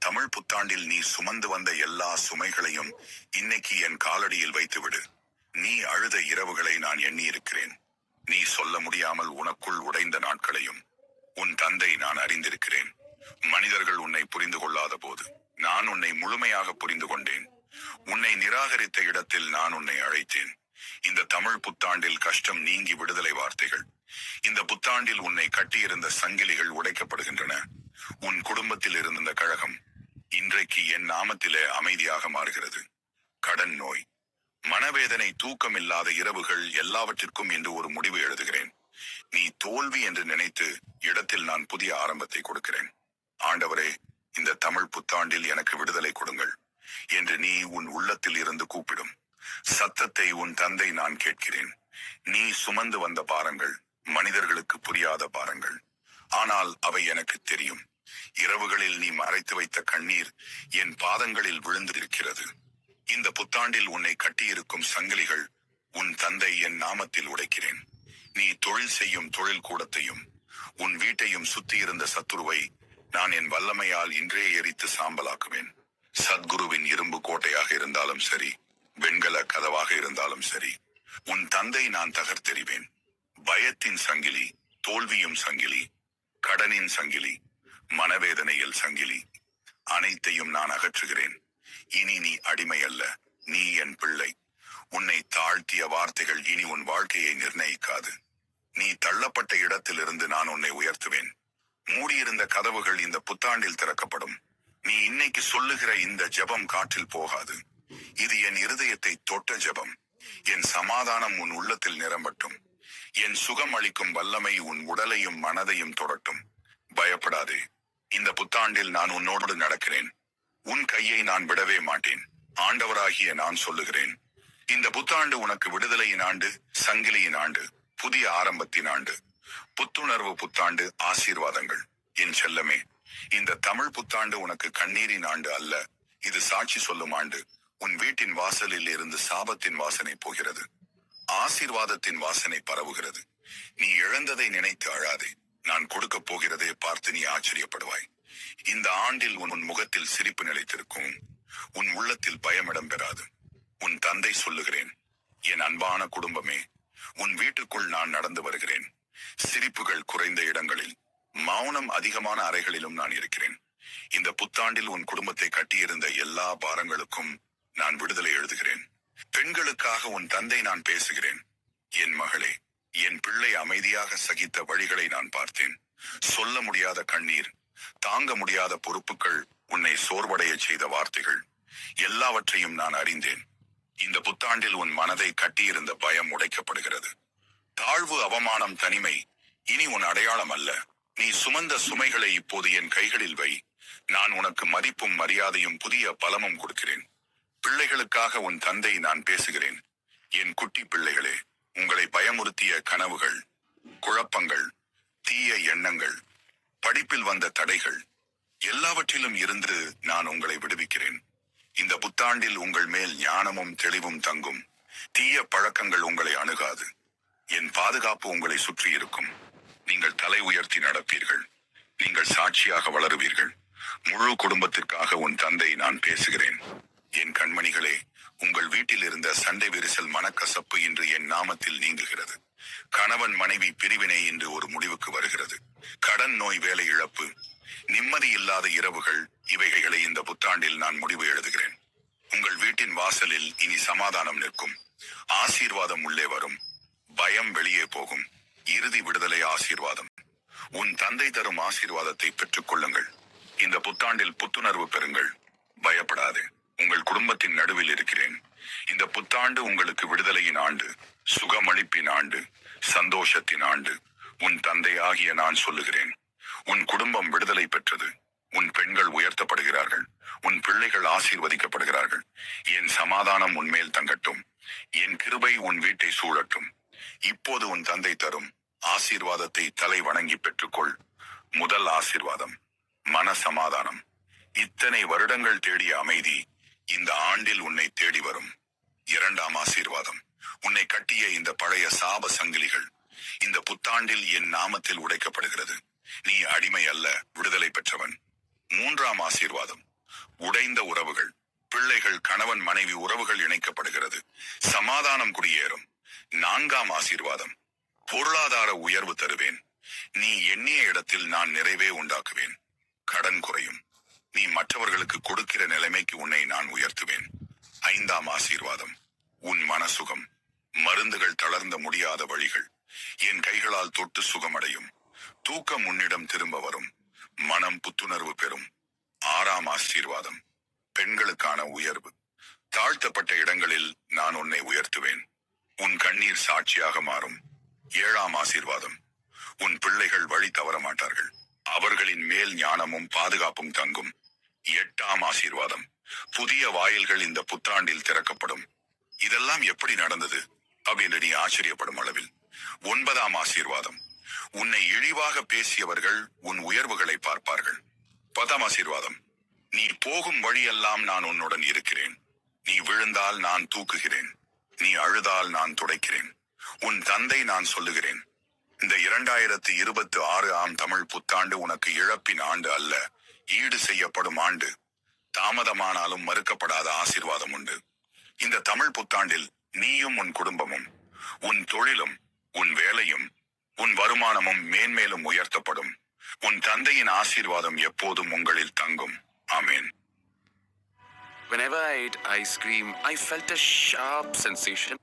தமிழ் புத்தாண்டில் நீ சுமந்து வந்த எல்லா சுமைகளையும் இன்னைக்கு என் காலடியில் வைத்துவிடு. நீ அழுத இரவுகளை நான் எண்ணியிருக்கிறேன். நீ சொல்ல முடியாமல் உனக்குள் உடைந்த நாட்களையும் உன் தந்தை நான் அறிந்திருக்கிறேன். மனிதர்கள் உன்னை புரிந்து கொள்ளாத போது நான் உன்னை முழுமையாக புரிந்து கொண்டேன். உன்னை நிராகரித்த இடத்தில் நான் உன்னை அழைத்தேன். இந்த தமிழ் புத்தாண்டில் கஷ்டம் நீங்கி விடுதலை வார்த்தைகள். இந்த புத்தாண்டில் உன்னை கட்டியிருந்த சங்கிலிகள் உடைக்கப்படுகின்றன. உன் குடும்பத்தில் இருந்த கழகம் இன்றைக்கு என் நாமத்திலே அமைதியாக மாறுகிறது. கடன் நோய், மனவேதனை, தூக்கமில்லாத இரவுகள் எல்லாவற்றிற்கும் என்று ஒரு முடிவு எழுதுகிறேன். நீ தோல்வி என்று நினைத்து இடத்தில் நான் புதிய ஆரம்பத்தை கொடுக்கிறேன். ஆண்டவரே, இந்த தமிழ் புத்தாண்டில் எனக்கு விடுதலை கொடுங்கள் என்று நீ உன் உள்ளத்தில் இருந்து கூப்பிடும் சத்தத்தை உன் தந்தை நான் கேட்கிறேன். நீ சுமந்து வந்த பாரங்கள் மனிதர்களுக்கு புரியாத பாரங்கள், ஆனால் அவை எனக்கு தெரியும். இரவுகளில் நீ மறைத்து வைத்த கண்ணீர் என் பாதங்களில் விழுந்திருக்கிறது. இந்த புத்தாண்டில் உன்னை கட்டியிருக்கும் சங்கிலிகள் உன் தந்தை என் நாமத்தில் உடைக்கிறேன். நீ தொழில் செய்யும் தொழில் கூடத்தையும் உன் வீட்டையும் சுத்தியிருந்த சத்துருவை நான் என் வல்லமையால் இன்றே எரித்து சாம்பலாக்குவேன். சத்குருவின் இரும்பு கோட்டையாக இருந்தாலும் சரி, வெண்கல கதவாக இருந்தாலும் சரி, உன் தந்தை நான் தகர்த்தெறிவேன். பயத்தின் சங்கிலி, தோல்வியும் சங்கிலி, கடனின் சங்கிலி, மனவேதனையில் சங்கிலி, அனைத்தையும் நான் அகற்றுகிறேன். இனி நீ அடிமை அல்ல, நீ என் பிள்ளை. உன்னை தாழ்த்திய வார்த்தைகள் இனி உன் வாழ்க்கையை நிர்ணயிக்காது. நீ தள்ளப்பட்ட இடத்திலிருந்து நான் உன்னை உயர்த்துவேன். மூடியிருந்த கதவுகள் இந்த புத்தாண்டில் திறக்கப்படும். நீ இன்னைக்கு சொல்லுகிற இந்த ஜெபம் காற்றில் போகாது. இது என் இருதயத்தை தொட்ட ஜெபம். என் சமாதானம் உன் உள்ளத்தில் நிரம்பட்டும். என் சுகம் அளிக்கும் வல்லமை உன் உடலையும் மனதையும் தொடட்டும். பயப்படாதே, இந்த புத்தாண்டில் நான் உன்னோடு நடக்கிறேன். உன் கையை நான் விடவே மாட்டேன். ஆண்டவராகிய நான் சொல்லுகிறேன். இந்த புத்தாண்டு உனக்கு விடுதலையின் ஆண்டு, சங்கிலியின் ஆண்டு, புதிய ஆரம்பத்தின் ஆண்டு, புத்துணர்வு புத்தாண்டு, ஆசீர்வாதங்கள். என் செல்லமே, இந்த தமிழ் புத்தாண்டு உனக்கு கண்ணீரின் ஆண்டு அல்ல, இது சாட்சி சொல்லும் ஆண்டு. உன் வீட்டின் வாசலில் இருந்து சாபத்தின் வாசனை போகிறது, ஆசீர்வாதத்தின் வாசனை பரவுகிறது. நீ இழந்ததை நினைத்து அழாதே. நான் கொடுக்க போகிறதை பார்த்து நீ ஆச்சரியப்படுவாய். இந்த ஆண்டில் உன் முகத்தில் சிரிப்பு நிலைத்திருக்கும். உன் உள்ளத்தில் பயமிடம் பெறாது. உன் தந்தை சொல்லுகிறேன். என் அன்பான குடும்பமே, உன் வீட்டுக்குள் நான் நடந்து வருகிறேன். சிரிப்புகள் குறைந்த இடங்களில், மௌனம் அதிகமான அறைகளிலும் நான் இருக்கிறேன். இந்த புத்தாண்டில் உன் குடும்பத்தை கட்டியிருந்த எல்லா பாரங்களுக்கும் நான் விடுதலை எழுதுகிறேன். பெண்களுக்காக உன் தந்தை நான் பேசுகிறேன். என் மகளே, என் பிள்ளை அமைதியாக சகித்த வழிகளை நான் பார்த்தேன். சொல்ல முடியாத கண்ணீர், தாங்க முடியாத பொறுப்புகள், உன்னை சோர்வடைய செய்த வார்த்தைகள் எல்லாவற்றையும் நான் அறிந்தேன். இந்த புத்தாண்டில் உன் மனதை கட்டியிருந்த பயம் உடைக்கப்படுகிறது. தாழ்வு, அவமானம், தனிமை இனி உன் அடையாளம் அல்ல. நீ சுமந்த சுமைகளை இப்போது என் கைகளில் வை. நான் உனக்கு மதிப்பும் மரியாதையும் புதிய பலமும் கொடுக்கிறேன். பிள்ளைகளுக்காக உன் தந்தை நான் பேசுகிறேன். என் குட்டி பிள்ளைகளே, உங்களை பயமுறுத்திய கனவுகள், குழப்பங்கள், தீய எண்ணங்கள், படிப்பில் வந்த தடைகள் எல்லாவற்றிலும் இருந்து நான் உங்களை விடுவிக்கிறேன். இந்த புத்தாண்டில் உங்கள் மேல் ஞானமும் தெளிவும் தங்கும். தீய பழக்கங்கள் உங்களை அணுகாது. என் பாதுகாப்பு உங்களை சுற்றி இருக்கும். நீங்கள் தலை உயர்த்தி நடப்பீர்கள். நீங்கள் சாட்சியாக வளருவீர்கள். முழு குடும்பத்திற்காக உன் தந்தை நான் பேசுகிறேன். என் கண்மணிகளே, உங்கள் வீட்டில் இருந்த சண்டை விரிசல், மனக்கசப்பு இன்று என் நாமத்தில் நீங்குகிறது. கணவன் மனைவி பிரிவினை இன்று ஒரு முடிவுக்கு வருகிறது. கடன் நோய், வேலை இழப்பு, நிம்மதி இல்லாத இரவுகள், இவைகளை இந்த புத்தாண்டில் நான் முடிவு எழுதுகிறேன். உங்கள் வீட்டின் வாசலில் இனி சமாதானம் நிற்கும். ஆசீர்வாதம் உள்ளே வரும். பயம் வெளியே போகும். இறுதி விடுதலை ஆசீர்வாதம். உன் தந்தை தரும் ஆசீர்வாதத்தை பெற்றுக் கொள்ளுங்கள். இந்த புத்தாண்டில் புத்துணர்வு பெறுங்கள். பயப்படாதே, உங்கள் குடும்பத்தின் நடுவில் இருக்கிறேன். இந்த புத்தாண்டு உங்களுக்கு விடுதலையின் ஆண்டு, சுகமளிப்பின் ஆண்டு, சந்தோஷத்தின் ஆண்டு. உன் தந்தை ஆகிய நான் சொல்லுகிறேன். உன் குடும்பம் விடுதலை பெற்றது. உன் பெண்கள் உயர்த்தப்படுகிறார்கள். உன் பிள்ளைகள் ஆசீர்வதிக்கப்படுகிறார்கள். என் சமாதானம் உன்மேல் தங்கட்டும். என் கிருபை உன் வீட்டை சூழட்டும். இப்போது உன் தந்தை தரும் ஆசீர்வாதத்தை தலை வணங்கி பெற்றுக்கொள். முதல் ஆசீர்வாதம், மன சமாதானம். இத்தனை வருடங்கள் தேடிய அமைதி இந்த ஆண்டில் உன்னை தேடி வரும். இரண்டாம் ஆசீர்வாதம், உன்னை கட்டிய இந்த பழைய சாப சங்கிலிகள் இந்த புத்தாண்டில் என் நாமத்தில் உடைக்கப்படுகிறது. நீ அடிமை அல்ல, விடுதலை பெற்றவன். மூன்றாம் ஆசீர்வாதம், உடைந்த உறவுகள், பிள்ளைகள், கணவன் மனைவி உறவுகள் இணைக்கப்படுகிறது. சமாதானம் குடியேறும். 4ஆம் ஆசீர்வாதம். பொருளாதார உயர்வு தருவேன். நீ எண்ணிய இடத்தில் நான் நிறைவே உண்டாக்குவேன். கடன் குறையும். நீ மற்றவர்களுக்கு கொடுக்கிற நிலைமைக்கு உன்னை நான் உயர்த்துவேன். 5ஆம் ஆசீர்வாதம். உன் மனசுகம். மருந்துகள் தளர்ந்த முடியாத வழிகள் என் கைகளால் தொட்டு சுகமடையும். தூக்கம் உன்னிடம் திரும்ப வரும். மனம் புத்துணர்வு பெறும். 6ஆம் ஆசீர்வாதம். பெண்களுக்கான உயர்வு. தாழ்த்தப்பட்ட இடங்களில் நான் உன்னை உயர்த்துவேன். உன் கண்ணீர் சாட்சியாக மாறும். 7ஆம் ஆசீர்வாதம். உன் பிள்ளைகள் வழி தவற மாட்டார்கள். அவர்களின் மேல் ஞானமும் பாதுகாப்பும் தங்கும். 8ஆம் ஆசீர்வாதம். புதிய வாயில்கள் இந்த புத்தாண்டில் திறக்கப்படும். இதெல்லாம் எப்படி நடந்தது அப்படின்னு நீ ஆச்சரியப்படும் அளவில். 9ஆம் ஆசீர்வாதம். உன்னை இழிவாக பேசியவர்கள் உன் உயர்வுகளை பார்ப்பார்கள். 10ஆம் ஆசீர்வாதம். நீ போகும் வழியெல்லாம் நான் உன்னுடன் இருக்கிறேன். நீ விழுந்தால் நான் தூக்குகிறேன். நீ அழுதால் நான் துடைக்கிறேன். உன் தந்தை நான் சொல்லுகிறேன். இந்த 2026 தமிழ் புத்தாண்டு உனக்கு இழப்பின் ஆண்டு அல்ல, ஈடு செய்யப்படும் ஆண்டு. தாமதமானாலும் மறுக்கப்படாத ஆசீர்வாதம் உண்டு. இந்த தமிழ் புத்தாண்டில் நீயும் உன் குடும்பமும் உன் தொழிலும் உன் வேலையும் உன் வருமானமும் மேன்மேலும் உயர்த்தப்படும். உன் தந்தையின் ஆசீர்வாதம் எப்போதும் உங்களில் தங்கும். ஆமேன். Whenever I ate ice cream, I felt a sharp sensation.